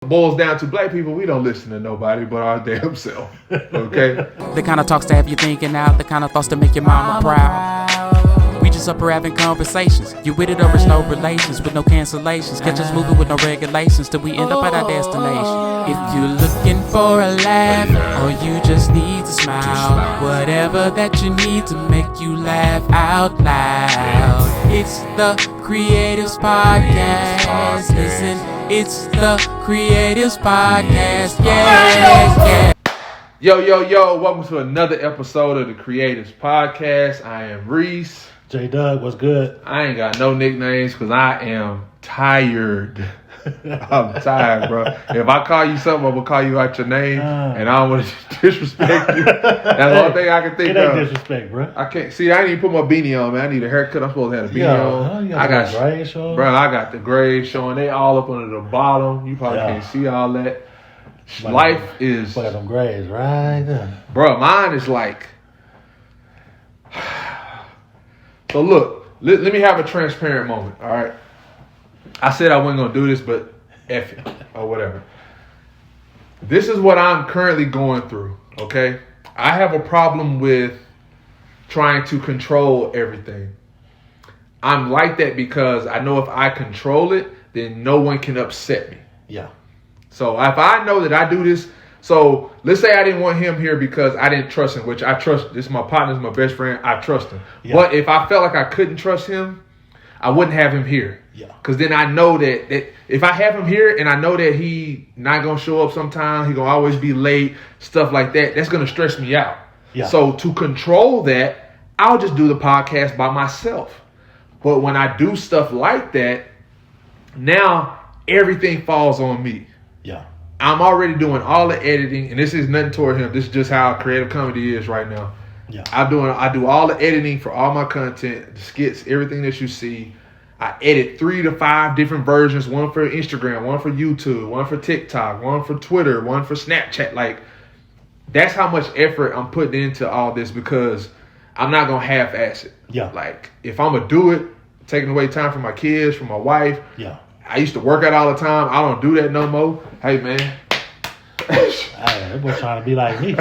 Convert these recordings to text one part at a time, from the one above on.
boils down to black people, we don't listen to nobody but our damn self. Okay? The kind of talks to have you thinking out, the kind of thoughts to make your mama proud. We just up here having conversations. You with it or it's no relations with no cancellations. Catch us moving with no regulations till we end up at our destination. If you're looking for a laugh or you just need to smile, whatever that you need to make you laugh out loud. It's the Kreatives Podcast. Listen, it's the Kreatives Podcast. Yeah. Yo, welcome to another episode of the Kreatives Podcast. I am Reese. J Doug, what's good? I ain't got no nicknames because I am tired. I'm tired, bro. If I call you something, I'm going to call you out your name, and I don't want to disrespect you. That's the only thing I can think it of. It ain't disrespect, bro. I can't. See, I didn't even put my beanie on, man. I need a haircut. I'm supposed to have a beanie on. I got the grades showing. Bro, I got the grades showing. They all up under the bottom. You probably can't see all that. Life is... Look at them grades right there. Bro, mine is like... So look, let me have a transparent moment, all right? I said I wasn't going to do this, but F it, or whatever. This is what I'm currently going through, okay? I have a problem with trying to control everything. I'm like that because I know if I control it, then no one can upset me. Yeah. So if I know that I do this, so let's say I didn't want him here because I didn't trust him, which I trust. This is my partner, this is my best friend. I trust him. Yeah. But if I felt like I couldn't trust him, I wouldn't have him here. Yeah. Because then I know that if I have him here and I know that he not going to show up sometime, he going to always be late, stuff like that, that's going to stress me out. Yeah. So to control that, I'll just do the podcast by myself. But when I do stuff like that, now everything falls on me. Yeah. I'm already doing all the editing, and this is nothing toward him. This is just how creative comedy is right now. Yeah. I do all the editing for all my content, the skits, everything that you see. I edit 3 to 5 different versions, one for Instagram, one for YouTube, one for TikTok, one for Twitter, one for Snapchat. Like, that's how much effort I'm putting into all this because I'm not going to half-ass it. Yeah. Like, if I'm going to do it, taking away time from my kids, from my wife. Yeah. I used to work out all the time. I don't do that no more. Hey, man. That boy trying to be like me.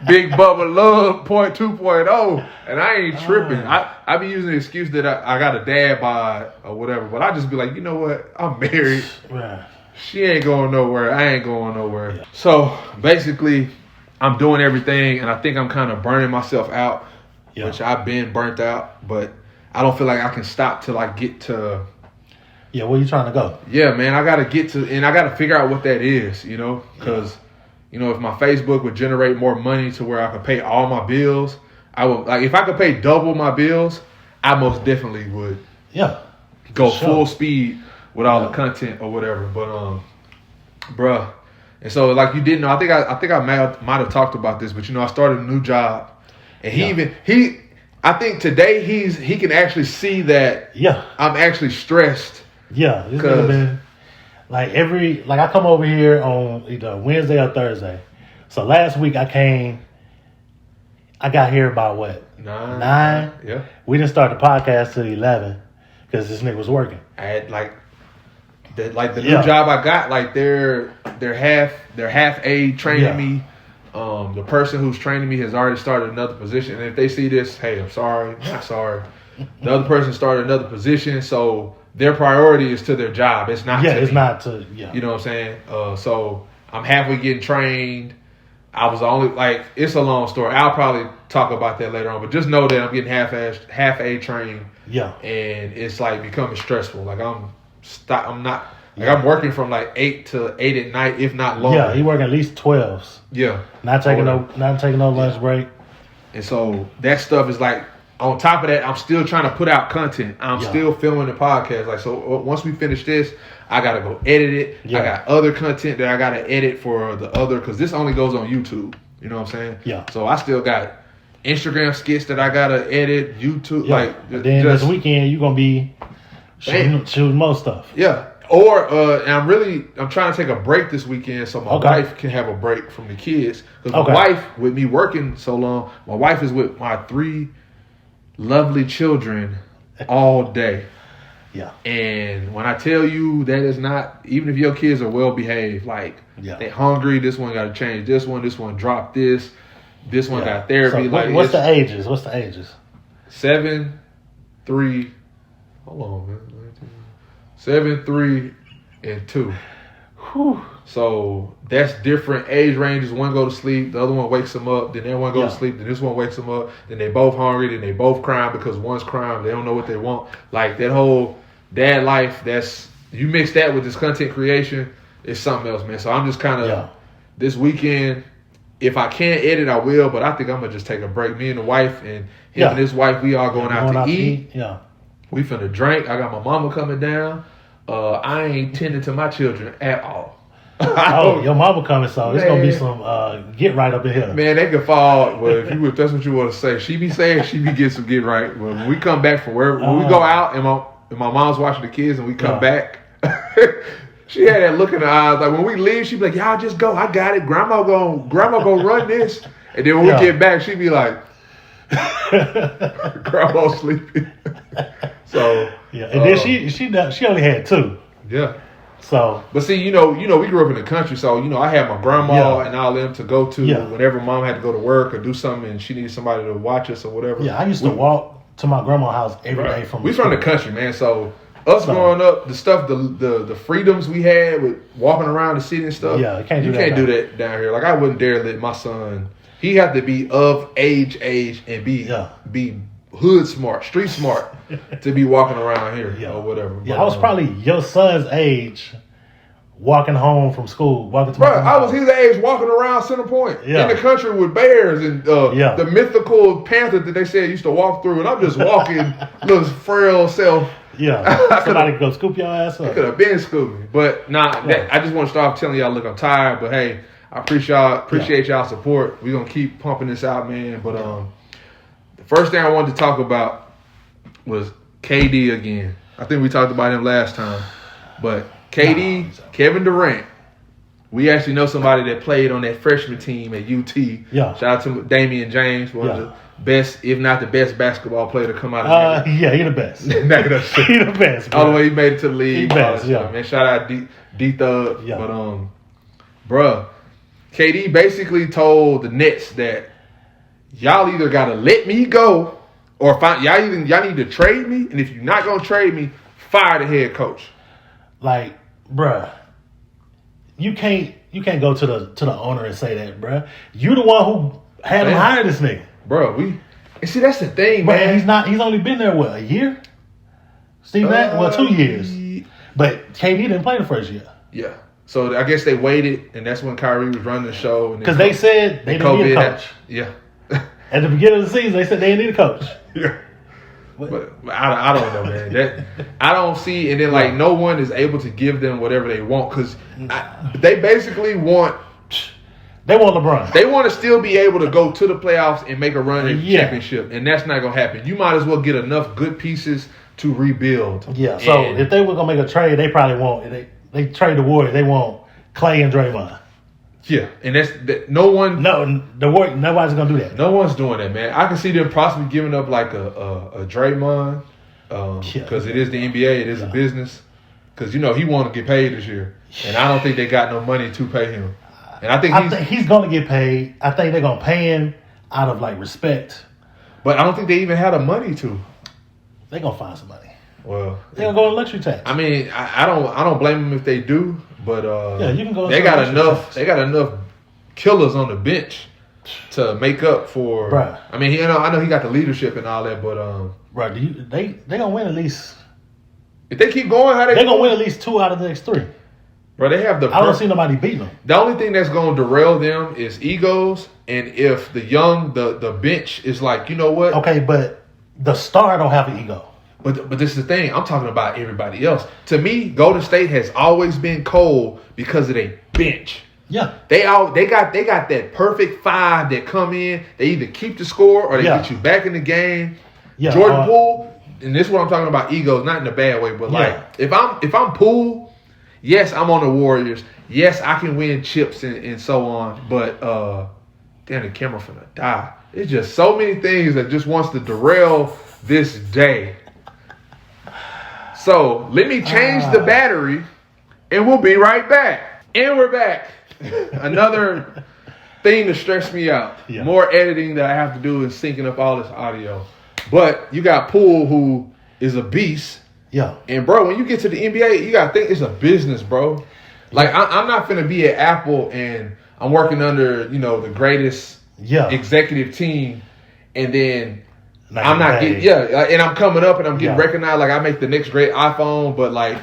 Big Bubba Love 2.0. And I ain't tripping. I be using the excuse that I got a dad bod or whatever. But I just be like, you know what? I'm married. Right. She ain't going nowhere. I ain't going nowhere. Yeah. So basically, I'm doing everything. And I think I'm kind of burning myself out. Yeah. Which I've been burnt out. But I don't feel like I can stop till I get to... Yeah, where you trying to go? Yeah, man, I got to get to, and I got to figure out what that is, you know, because, you know, if my Facebook would generate more money to where I could pay all my bills, I would, like, if I could pay double my bills, I most definitely would. Yeah. Go full speed with all the content or whatever. But, bruh, and so, like, you didn't know, I think I might have talked about this, but, you know, I started a new job, and I think today he can actually see that I'm actually stressed. Yeah, it's been like I come over here on either Wednesday or Thursday. So last week I got here about what? 9? Yeah. We didn't start the podcast till 11 because this nigga was working. I had the new job I got, like they're half aid training me. The person who's training me has already started another position. And if they see this, hey, I'm sorry, not sorry. The other person started another position, so their priority is to their job. It's not to it's me. not to, You know what I'm saying? So I'm halfway getting trained. I was only, like, it's a long story. I'll probably talk about that later on, but just know that I'm getting half-aid trained. Yeah. And it's, like, becoming stressful. Like, I'm not... Like I'm working from like 8 to 8 at night, if not longer. Yeah, he working at least 12s. Yeah. Not taking no lunch break. And so that stuff is like, on top of that, I'm still trying to put out content. I'm still filming the podcast. Like, so once we finish this, I got to go edit it. Yeah. I got other content that I got to edit for the other, because this only goes on YouTube. You know what I'm saying? Yeah. So I still got Instagram skits that I got to edit, YouTube. Yeah. Like, and then this weekend, you're going to be shooting more stuff. Yeah. Or and I'm trying to take a break this weekend so my wife can have a break from the kids. Because my wife, with me working so long, my wife is with my 3 lovely children all day. Yeah. And when I tell you that is not, even if your kids are well behaved, like they hungry, this one got to change this one dropped this one got therapy. So like what's the ages? 7, 3. Hold on, man. 7, 3, and 2. Whew. So that's different age ranges. One go to sleep, the other one wakes them up. Then that one go to sleep, then this one wakes them up. Then they both hungry, then they both crying because one's crying. They don't know what they want. Like that whole dad life. You mix that with this content creation, it's something else, man. So I'm just kind of this weekend. If I can't edit, I will. But I think I'm gonna just take a break. Me and the wife and him and his wife, we all going out to eat. Yeah, we finna drink. I got my mama coming down. I ain't tending to my children at all. Oh, your mama coming, so it's gonna be some get right up in here. Man, they could fall. Well, if that's what you want to say, she be saying she be getting some get right. Well, when we come back from when we go out and my mom's watching the kids and we come back, she had that look in her eyes. Like when we leave, she be like, "Y'all just go. I got it. Grandma gonna run this." And then when we get back, she be like, "Grandma sleeping." So and then she only had 2. Yeah. So, but see, we grew up in the country, so I had my grandma and all them to go to whenever mom had to go to work or do something, and she needed somebody to watch us or whatever. Yeah, I used to walk to my grandma's house every day from. We from the country, man. So us growing up, the stuff, the freedoms we had with walking around the city and stuff. Yeah, you can't do that down here. Like I wouldn't dare let my son. He had to be of age and be hood smart, street smart to be walking around here or whatever. Yeah, I was probably your son's age walking home from school. I was his age walking around Center Point in the country with bears and the mythical panther that they said used to walk through. And I'm just walking, little frail self. Yeah, somebody could go scoop your ass up. Could have been scooping. But I just want to start off telling y'all, look, I'm tired. But hey, I appreciate y'all support. We're going to keep pumping this out, man. But the first thing I wanted to talk about was KD again. I think we talked about him last time. But KD, Kevin Durant, we actually know somebody that played on that freshman team at UT. Yeah. Shout out to Damian James, one of the best, if not the best basketball player to come out of here. Yeah, he the best. He the best. All the way he made it to the league. He best, man. Shout out D-Thug. Yeah. But, bruh, KD basically told the Nets that y'all either got to let me go or y'all need to trade me. And if you're not going to trade me, fire the head coach. Like, bruh, you can't go to the owner and say that, bruh. You the one who had him hire this nigga. Bro, and see that's the thing, man. He's only been there a year? Steve Nash? Well, 2 years. But KD didn't play the first year. Yeah. So I guess they waited, and that's when Kyrie was running the show. Because they said they didn't need a coach. Yeah. At the beginning of the season, they said they didn't need a coach. Yeah. But I don't know, man. That I don't see, and then no one is able to give them whatever they want because they basically want. They want LeBron. They want to still be able to go to the playoffs and make a run at the championship, and that's not gonna happen. You might as well get enough good pieces to rebuild. Yeah. So if they were gonna make a trade, they probably won't. They trade the Warriors. They want Clay and Draymond. Yeah, and no one. No, the Warriors. Nobody's gonna do that. No one's doing that, man. I can see them possibly giving up like a Draymond because it is the NBA. It is a business. Because he want to get paid this year, and I don't think they got no money to pay him. And I think he's gonna get paid. I think they're gonna pay him out of respect. But I don't think they even had the money to. They're gonna find some money. Well, they're gonna go on luxury tax. I mean, I don't blame them if they do. But you can go. They got enough. Tax. They got enough killers on the bench to make up for. Bruh. I mean, I know he got the leadership and all that, but Bruh, they gonna win at least. If they keep going, how they gonna win at least 2 out of the next 3. Bro, they have I don't see nobody beating them. The only thing that's going to derail them is egos, and if the bench is like, you know what? Okay, but the star don't have an ego. But this is the thing. I'm talking about everybody else. To me, Golden State has always been cold because of their bench. Yeah, they got that perfect 5 that come in. They either keep the score or they get you back in the game. Yeah, Jordan Poole, and this is what I'm talking about. Egos, not in a bad way, but if I'm Poole. Yes, I'm on the Warriors. Yes, I can win chips and so on. But damn, the camera finna die. It's just so many things that just wants to derail this day. So let me change the battery, and we'll be right back. And we're back. Another thing to stress me out. Yeah. More editing that I have to do and syncing up all this audio. But you got Poole, who is a beast. Yeah. And bro, when you get to the NBA, you gotta think it's a business, bro. Like I'm not finna be at Apple and I'm working under, the greatest executive team, and then I'm not getting and I'm coming up and I'm getting recognized. Like I make the next great iPhone, but like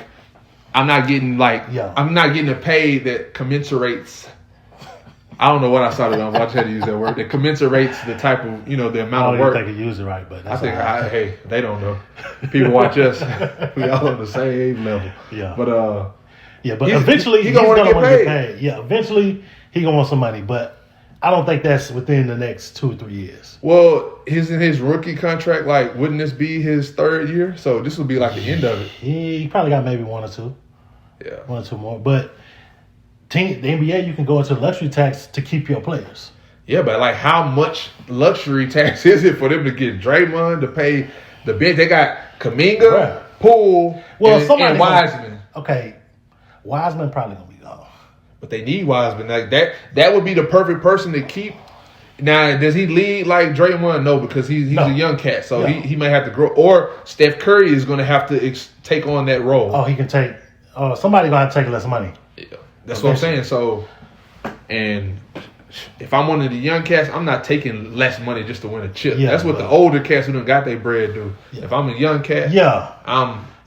I'm not getting I'm not getting a pay that commensurates. I don't know what I started on, but I just had to use that word. That commensurates the type of, the amount of work. I don't think you use it right, but that's hey, they don't know. People watch us. We all on the same level. Yeah. But but eventually he's gonna want to get paid. Yeah, eventually he gonna want some money, but I don't think that's within the next 2 or 3 years. Well, his rookie contract, like, wouldn't this be his 3rd year? So this would be like the end of it. He probably got maybe 1 or 2. Yeah. 1 or 2 more. But the NBA, you can go into luxury tax to keep your players. Yeah, but like how much luxury tax is it for them to get Draymond to pay the bench? They got Kuminga, Poole, and Wiseman. Okay. Wiseman probably gonna be gone. But they need Wiseman. Like that would be the perfect person to keep. Now, does he lead like Draymond? No, because he's a young cat, so he may have to grow. Or Steph Curry is going to have to take on that role. Oh, he can take. Somebody gonna have to take less money. Yeah, that's what I'm saying. So, and if I'm one of the young cats, I'm not taking less money just to win a chip. Yeah, that's what the older cats who done got their bread do. Yeah. If I'm a young cat,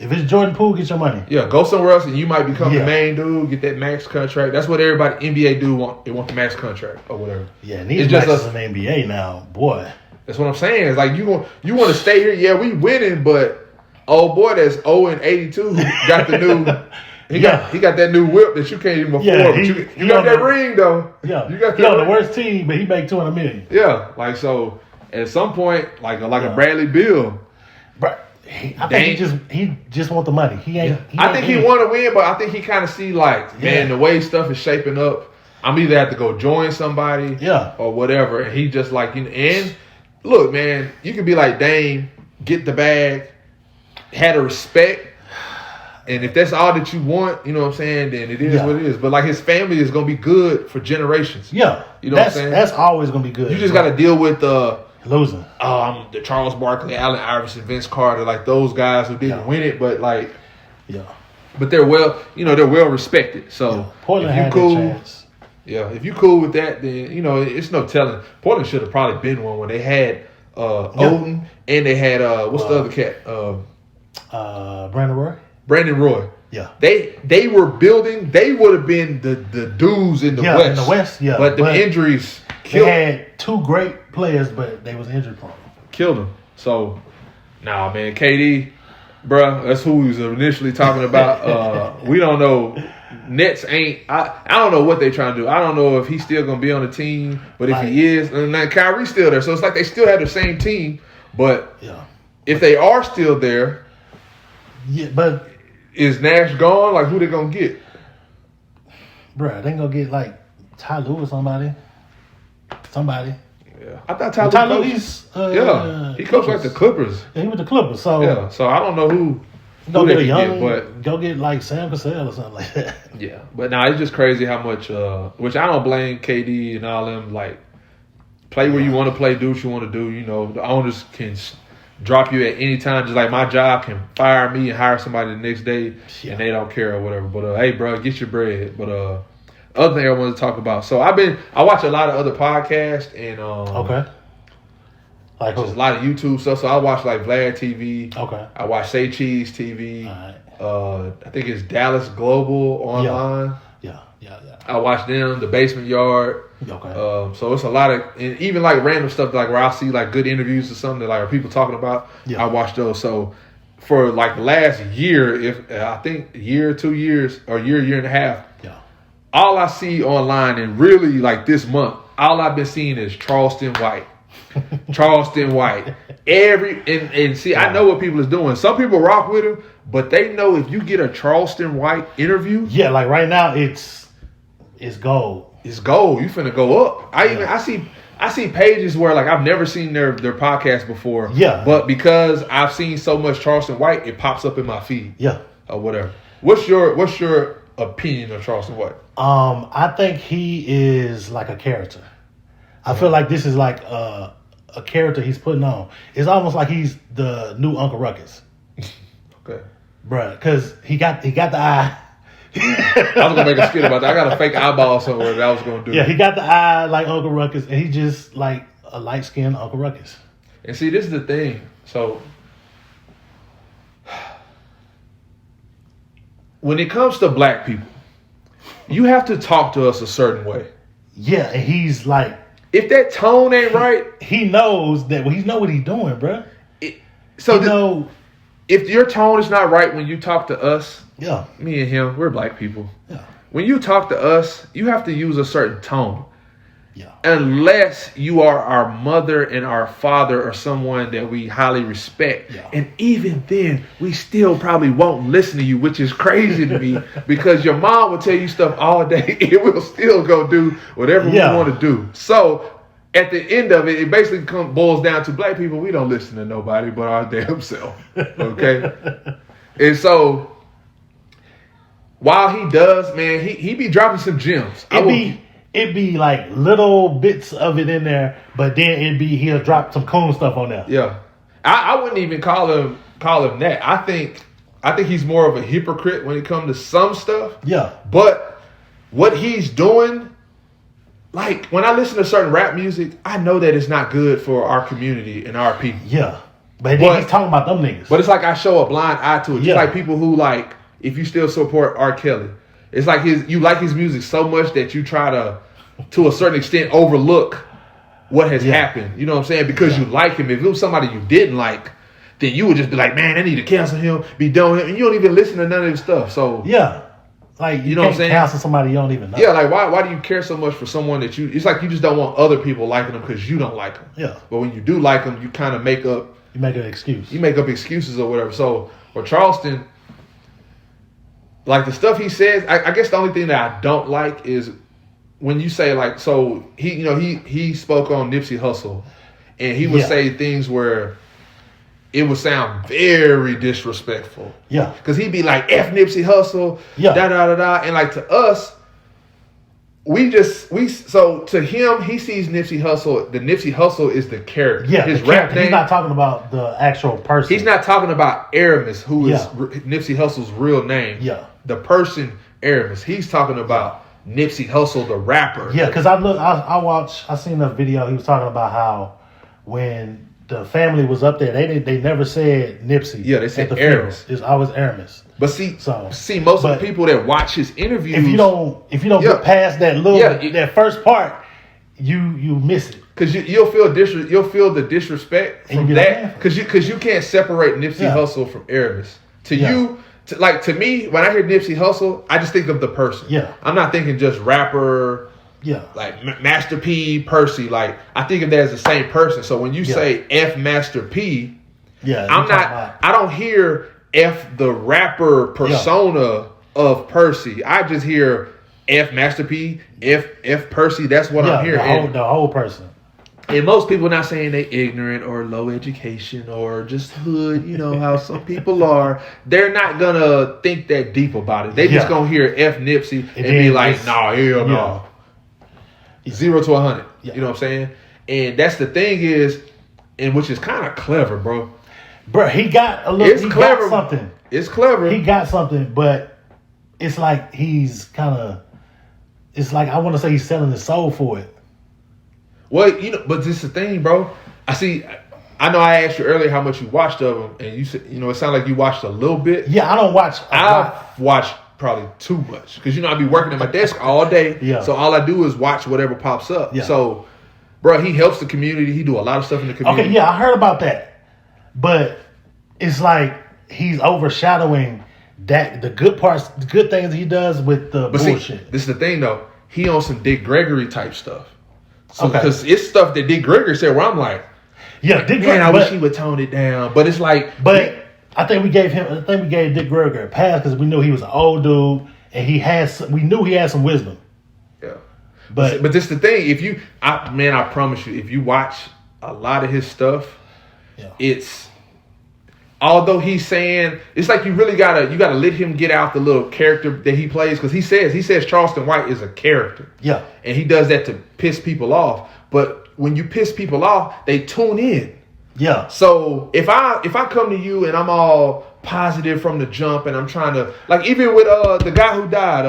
if it's Jordan Poole, get your money. Yeah, go somewhere else and you might become the main dude, get that max contract. That's what everybody NBA do want. They want the max contract or whatever. Yeah, and these maxes in the NBA now, boy. That's what I'm saying. It's like you want to stay here. Yeah, we winning, but old boy that's 0-82 got the new. He got that new whip that you can't even afford. Yeah, but you got that ring though. Yeah, you got he on the worst team, but he make $200 million. Yeah, like so. At some point, like a Bradley Beal. I think he just want the money. I think he want to win, but I think he kind of see man, the way stuff is shaping up, I'm either have to go join somebody, or whatever. And he just and look, man, you can be like Dame, get the bag, had a respect, and if that's all that you want, you know what I'm saying, then it is what it is. But like his family is gonna be good for generations. Yeah, you know what I'm saying. That's always gonna be good. You just got to deal with losing. The Charles Barkley, Allen Iverson, Vince Carter, like those guys who didn't win it, but but they're well respected. So Portland had a chance. Yeah, if you cool with that, then it's no telling. Portland should have probably been one when they had Odin and they had what's the other cat? Brandon Roy. Yeah, they were building. They would have been the dudes in the West. In the West, but the injuries killed. They had 2 great players, but they was injury prone. Killed them. So, man, KD, bruh, that's who we was initially talking about. We don't know. Nets ain't. I don't know what they trying to do. I don't know if he's still gonna be on the team, but if he is, and then Kyrie's still there, so it's like they still have the same team. But if they are still there, but is Nash gone? Like, who they gonna get? Bruh, they gonna get Ty Lue or somebody. Yeah, I thought Ty Lue he coached like the Clippers. Yeah, he was the Clippers. So so I don't know who. Go get go get Sam Cassell or something like that. Yeah, but it's just crazy how much. Which I don't blame KD and all them. Like, play where you want to play, do what you want to do. The owners can drop you at any time. Just like my job can fire me and hire somebody the next day, and they don't care or whatever. But hey, bro, get your bread. But other thing I wanted to talk about. So I watch a lot of other podcasts and like just a lot of YouTube stuff. So I watch like Vlad TV. Okay. I watch Say Cheese TV. All right. I think it's Dallas Global online. Yeah. I watch them, The Basement Yard. Okay. So it's a lot of, and even like random stuff like where I'll see like good interviews or something that like are people talking about. I watch those. So for like the last year, I think year, 2 years, or year and a half, all I see online and really like this month, all I've been seeing is Charleston White. Charleston White. And see, I know what people is doing. Some people rock with him, but they know if you get a Charleston White interview. Yeah, like right now it's gold. It's gold. You finna go up. I I see pages where like I've never seen their podcast before. Yeah. But because I've seen so much Charleston White, it pops up in my feed. Yeah. Or whatever. What's your opinion of Charleston White? I think he is like a character. I feel like this is like a character he's putting on. It's almost like he's the new Uncle Ruckus. Okay. Bruh, because he got the eye. I was gonna make a skit about that. I got a fake eyeball somewhere that I was gonna do. Yeah, he got the eye like Uncle Ruckus, and he just like a light skinned Uncle Ruckus. And see, this is the thing. So when it comes to black people, you have to talk to us a certain way. Yeah, and he's like, if that tone ain't right, he knows that. He know what he's doing, bruh. If your tone is not right when you talk to us, yeah, me and him, we're black people. Yeah. When you talk to us, you have to use a certain tone. Yeah. Unless you are our mother and our father or someone that we highly respect. Yeah. And even then, we still probably won't listen to you, which is crazy to me because your mom will tell you stuff all day and we'll still go do whatever we want to do. So at the end of it, it basically boils down to black people, we don't listen to nobody but our damn self. Okay? And so while he does, man, he be dropping some gems. It'd be like little bits of it in there, but then he'll drop some cool stuff on there. Yeah. I wouldn't even call him that. I think he's more of a hypocrite when it comes to some stuff. Yeah. But what he's doing, like when I listen to certain rap music, I know that it's not good for our community and our people. Yeah. But then he's talking about them niggas. But it's like I show a blind eye to it. Just like people who like, if you still support R. Kelly, it's like you like his music so much that you try to a certain extent, overlook what has happened. You know what I'm saying? Because you like him. If it was somebody you didn't like, then you would just be like, man, I need to cancel him, be done with him. And you don't even listen to none of his stuff. So like you know what I'm saying? Cancel somebody you don't even know. Yeah, like why do you care so much for someone that it's like you just don't want other people liking them because you don't like them. Yeah. But when you do like them, you kind of make up. You make an excuse. You make up excuses or whatever. So for Charleston, like the stuff he says, I guess the only thing that I don't like is when you say like, so he spoke on Nipsey Hussle, and he would say things where it would sound very disrespectful. Yeah, because he'd be like, "F Nipsey Hussle," da da da da, and like to us, so to him, he sees Nipsey Hussle. The Nipsey Hussle is the character. Yeah, his rap name. He's not talking about the actual person. He's not talking about Aramis, who is Nipsey Hussle's real name. Yeah, the person Aramis. He's talking about Nipsey Hussle, the rapper. Yeah, because I seen a video. He was talking about how when the family was up there, they never said Nipsey. Yeah, they said Aramis. It's always Aramis. But see, most of the people that watch his interviews, if you don't get past that that first part, you miss it. Because you'll feel the disrespect from that. Because you can't separate Nipsey Hussle from Aramis. To me, when I hear Nipsey Hussle, I just think of the person. Yeah, I'm not thinking just rapper. Yeah, like Master P, Percy. Like I think of that as the same person. So when you say F Master P, I don't hear F the rapper persona of Percy. I just hear F Master P, F Percy. That's what I'm hearing. The whole person. And most people not saying they ignorant or low education or just hood, you know how some people are. They're not gonna think that deep about it. They just gonna hear F Nipsey and be like, nah, hell no. 0 to 100. You know what I'm saying? And that's the thing is, and which is kind of clever, bro. Bro, he got a little. It's clever. Got something. It's clever. He got something, but it's like he's kind of. It's like I want to say he's selling his soul for it. Well, but this is the thing, bro. I know I asked you earlier how much you watched of him, and you said, it sounded like you watched a little bit. Yeah, I don't watch. I've watched probably too much because I be working at my desk all day. Yeah. So all I do is watch whatever pops up. Yeah. So, bro, he helps the community. He do a lot of stuff in the community. Okay, yeah, I heard about that, but it's like he's overshadowing the good parts, the good things he does with the bullshit. See, this is the thing though. He on some Dick Gregory type stuff. So because it's stuff that Dick Gregory said where I'm like, yeah, Dick Gregory. I wish he would tone it down. But it's like, I think we gave Dick Gregory a pass because we knew he was an old dude and we knew he had some wisdom. Yeah, But this the thing. I promise you, if you watch a lot of his stuff, it's. Although he's saying it's like you gotta let him get out the little character that he plays, because he says Charleston White is a character. Yeah. And he does that to piss people off. But when you piss people off, they tune in. Yeah. So if I come to you and I'm all positive from the jump and I'm trying to, like, even with the guy who died,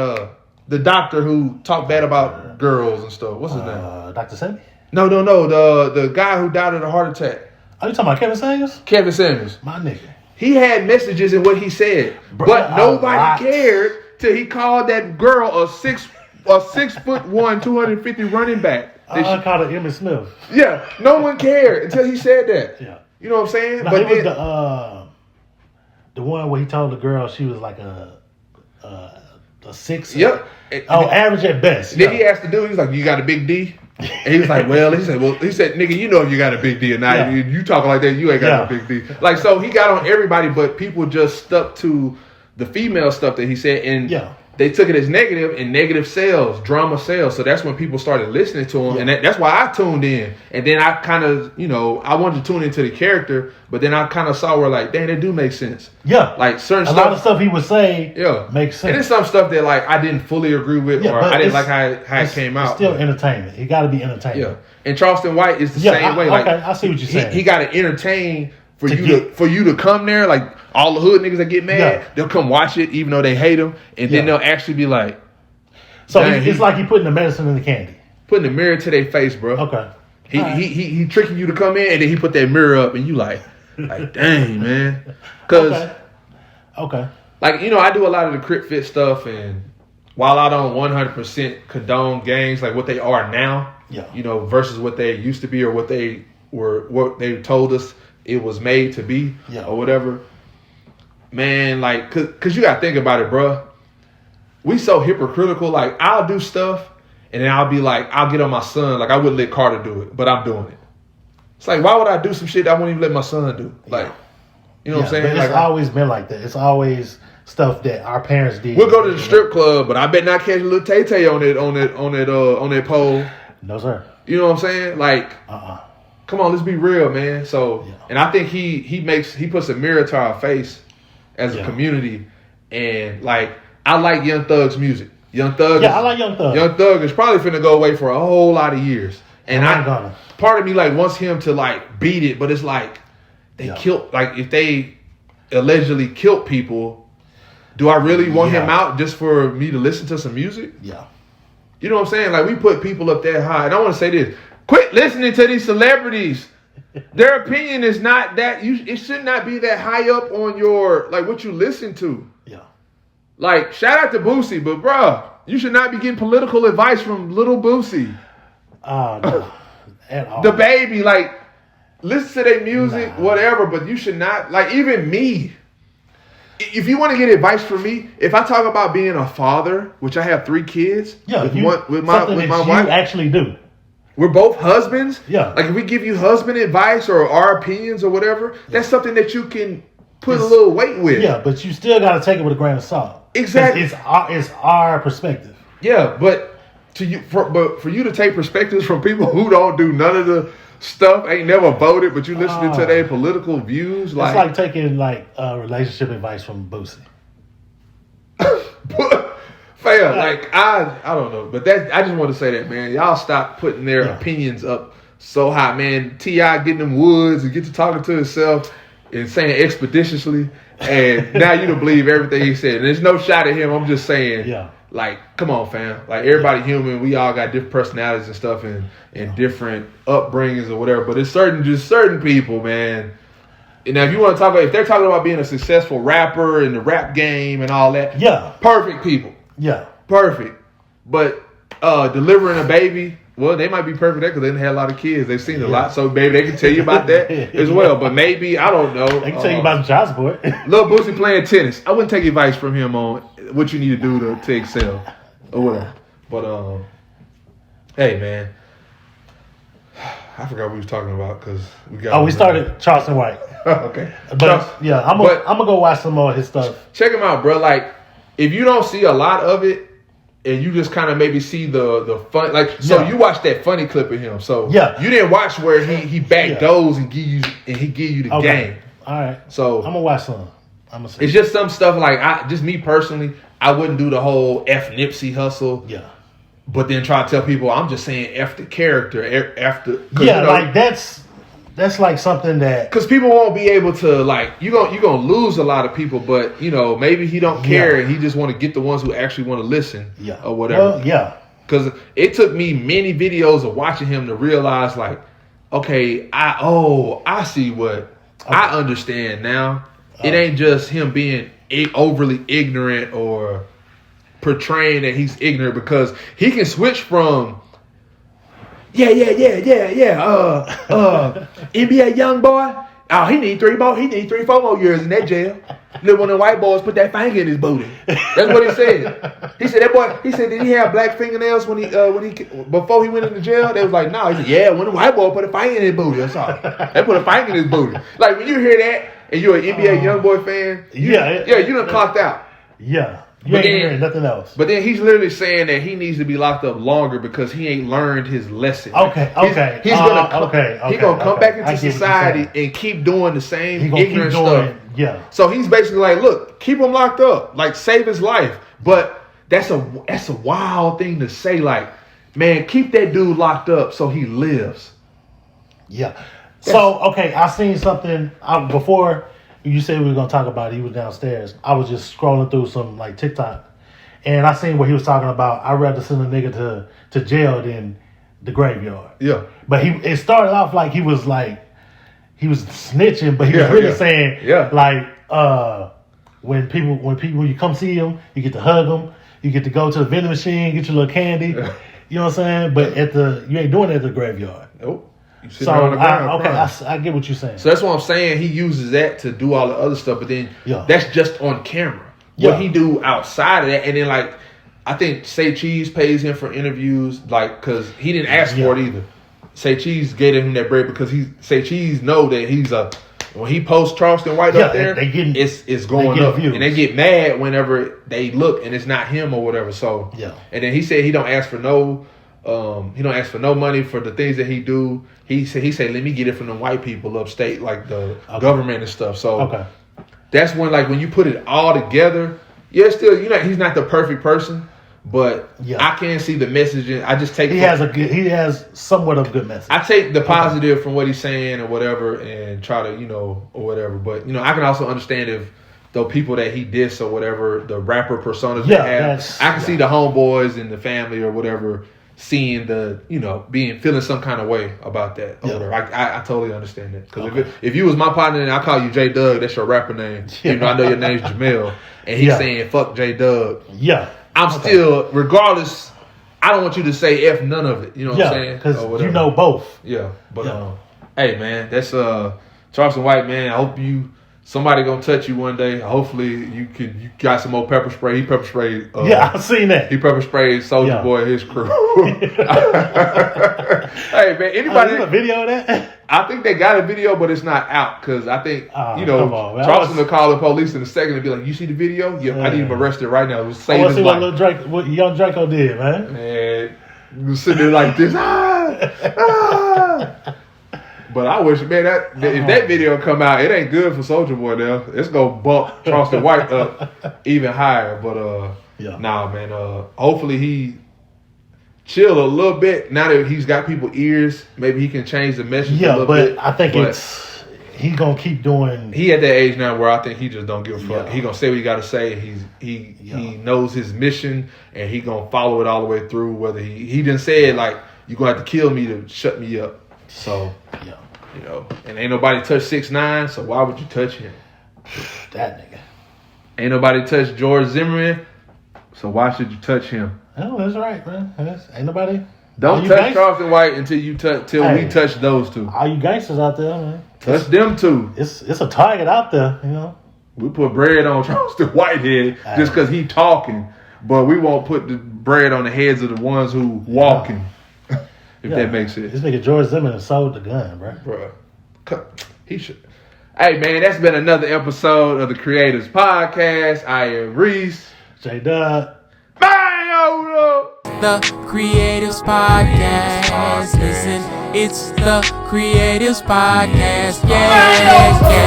the doctor who talked bad about girls and stuff. What's his name? Dr. Sammy? No. The guy who died of a heart attack. Are you talking about Kevin Samuels? Kevin Samuels. My nigga. He had messages in what he said, but nobody cared till he called that girl a 6'1", 250 running back. I called her Emmitt Smith. Yeah, no one cared until he said that. Yeah. You know what I'm saying? No, but it was the one where he told the girl she was like a 6. Yep. Average at best. Then he asked the dude, he was like, "You got a big D?" And he was like, he said, "Nigga, you know if you got a big D or not. Yeah. You talking like that, you ain't got a big D." Like, so he got on everybody, but people just stuck to the female stuff that he said, and they took it as negative, and negative sells, drama sells. So that's when people started listening to him, and that's why I tuned in. And then I kind of, I wanted to tune into the character, but then I kind of saw where, like, dang, that do make sense. Yeah, like certain a lot of stuff he would say, makes sense. And there's some stuff that, like, I didn't fully agree with, or I didn't like how it came out. It's still entertainment. It got to be entertainment. Yeah, and Charleston White is the same way. Like, I see what you're saying. He got to entertain for you to come there. Like, all the hood niggas that get mad, they'll come watch it even though they hate him, and then they'll actually be like. So it's like he putting the medicine in the candy. Putting the mirror to their face, bro. Okay. He tricking you to come in, and then he put that mirror up, and you like dang, man. Cause okay. Like, I do a lot of the crit fit stuff, and while I don't 100% condone gangs like what they are now, versus what they used to be or what they told us it was made to be, or whatever. Man, like, cause you gotta think about it, bro. We so hypocritical. Like, I'll do stuff, and then I'll be like, I'll get on my son. Like, I wouldn't let Carter do it, but I'm doing it. It's like, why would I do some shit I wouldn't even let my son do? Like, you know what I'm saying? But it's always been like that. It's always stuff that our parents did. We'll go to the strip club, but I bet not catch a little Tay-Tay on that pole. No, sir. You know what I'm saying? Like, come on, let's be real, man. So, and I think he puts a mirror to our face as a community, and like, I like Young Thug's music. Young Thug. I like Young Thug. Young Thug is probably finna go away for a whole lot of years. And part of me like wants him to like beat it, but it's like they killed, like if they allegedly killed people, do I really want him out just for me to listen to some music? Yeah. You know what I'm saying? Like, we put people up that high. And I want to say this. Quit listening to these celebrities. Their opinion is not that, it should not be that high up on your, like, what you listen to. Yeah. Like, shout out to Boosie, but bruh, you should not be getting political advice from little Boosie. No. At all. The baby, like, listen to their music, whatever, but you should not, like, even me. If you want to get advice from me, if I talk about being a father, which I have 3 kids, with my wife, you actually do. We're both husbands. Yeah. Like, if we give you husband advice or our opinions or whatever, that's something that you can put a little weight with. Yeah, but you still got to take it with a grain of salt. Exactly. It's our perspective. Yeah, but for you to take perspectives from people who don't do none of the stuff, ain't never voted, but you listening to their political views, like, it's like taking like relationship advice from Boosie. Fair, like I don't know, but I just want to say that, man, y'all stop putting their opinions up so high, man. T.I. getting them woods and get to talking to himself and saying expeditiously, and now you don't believe everything he said. And there's no shot at him. I'm just saying, like, come on, fam. Like, everybody human. We all got different personalities and stuff, and different upbringings or whatever. But it's certain people, man. And now, if you want to talk about, if they're talking about being a successful rapper in the rap game and all that, perfect people. Yeah. Perfect. But delivering a baby, well, they might be perfect because they didn't have a lot of kids. They've seen a lot, so maybe they can tell you about that as well. But maybe, I don't know. They can tell you about the child support. Lil Boosie playing tennis. I wouldn't take advice from him on what you need to do to excel or whatever. But, hey, man. I forgot what we was talking about because we got. We started Charleston White. Okay. But, I'm going to go watch some more of his stuff. Check him out, bro. Like, if you don't see a lot of it, and you just kind of maybe see the fun, like, so you watched that funny clip of him. So you didn't watch where he backdoors and give you the game. All right. So I'm gonna watch some. I'm gonna see. It's just some stuff like just me personally, I wouldn't do the whole F Nipsey hustle. Yeah. But then try to tell people I'm just saying F the character after. Yeah, like that's like something that, because people won't be able to, like, you're gonna lose a lot of people, but maybe he don't care and he just want to get the ones who actually want to listen or whatever. Well, because it took me many videos of watching him to realize, like, okay, I see what I understand now. It ain't just him being overly ignorant or portraying that he's ignorant, because he can switch from NBA young boy. Oh, he need 4 more years in that jail. Little one of the white boys put that finger in his booty. That's what he said. He said that boy. He said, did he have black fingernails when he before he went into jail? They was like, no. He said, yeah, when the white boy put a finger in his booty. That's all. They put a finger in his booty. Like, when you hear that and you're an NBA young boy fan, you done clocked out. Yeah. You ain't hearing nothing else. But then he's literally saying that he needs to be locked up longer because he ain't learned his lesson. He's gonna come back into society and keep doing the same ignorant stuff. Yeah. So he's basically like, look, keep him locked up, like, save his life. But that's a wild thing to say. Like, man, keep that dude locked up so he lives. Yeah. I seen something before. You said we were going to talk about it. He was downstairs. I was just scrolling through some, like, TikTok. And I seen what he was talking about. I'd rather send a nigga to jail than the graveyard. Yeah. But it started off like he was snitching, but he was really saying, like, when you come see him, you get to hug him. You get to go to the vending machine, get your little candy. Yeah. You know what I'm saying? But you ain't doing it at the graveyard. Nope. So I get what you're saying. So that's what I'm saying. He uses that to do all the other stuff, but then that's just on camera. What he do outside of that, and then, like, I think Say Cheese pays him for interviews, like, because he didn't ask for it either. Say Cheese gave him that bread because Say Cheese know that when he posts Charleston White up there, it's going up, and they get mad whenever they look and it's not him or whatever. So and then he said he don't ask for no money for the things that he do. He said let me get it from the white people upstate, like the government and stuff. So that's when you put it all together. Yeah, still he's not the perfect person, but I can see the messaging. I just take he has somewhat of a good message. I take the positive from what he's saying or whatever and try to or whatever. But I can also understand if the people that he diss or whatever, the rapper personas they have, I can see the homeboys and the family or whatever seeing the feeling some kind of way about that or whatever. I totally understand that, because if you was my partner and I call you J Doug, that's your rapper name. I know your name's Jamel, and he's saying fuck J Doug. I'm still, regardless, I don't want you to say F none of it. You know what I'm saying? Because you know both. Yeah, but hey man, that's Charleston White, man. I hope somebody gonna touch you one day. Hopefully you got some more pepper spray. He pepper sprayed. I've seen that. He pepper sprayed Soulja Boy and his crew. Hey man, anybody a video of that? I think they got a video, but it's not out, because I think Charleston will call the police in a second and be like, "You see the video? Yeah, I need him arrested right now. Let's save his life." What young Draco did, man. Man, you sitting there like this. But I wish, man, if that video come out, it ain't good for Soulja Boy now. It's gonna bump Charleston White up even higher. But nah, man. Hopefully he chill a little bit now that he's got people's ears. Maybe he can change the message a little bit. I think he's gonna keep doing. He at that age now where I think he just don't give a fuck. He gonna say what he gotta say. He knows his mission, and he gonna follow it all the way through. Whether he didn't say it like, "You gonna have to kill me to shut me up." So, and ain't nobody touch 6ix9ine, so why would you touch him? That nigga. Ain't nobody touch George Zimmerman, so why should you touch him? Oh, that's right, man. Ain't nobody. Don't touch Charleston White until we touch those two. All you gangsters out there, man. Touch them two. It's a target out there, We put bread on Charleston Whitehead just because he talking, but we won't put the bread on the heads of the ones who walking. If that makes sense. This nigga George Zimmerman sold the gun, bro. He should. Hey, man, that's been another episode of the Creatives Podcast. I am Reese. J Dub. Bye, the Kreatives Podcast. Listen, it's the Kreatives Podcast. Yeah, yeah.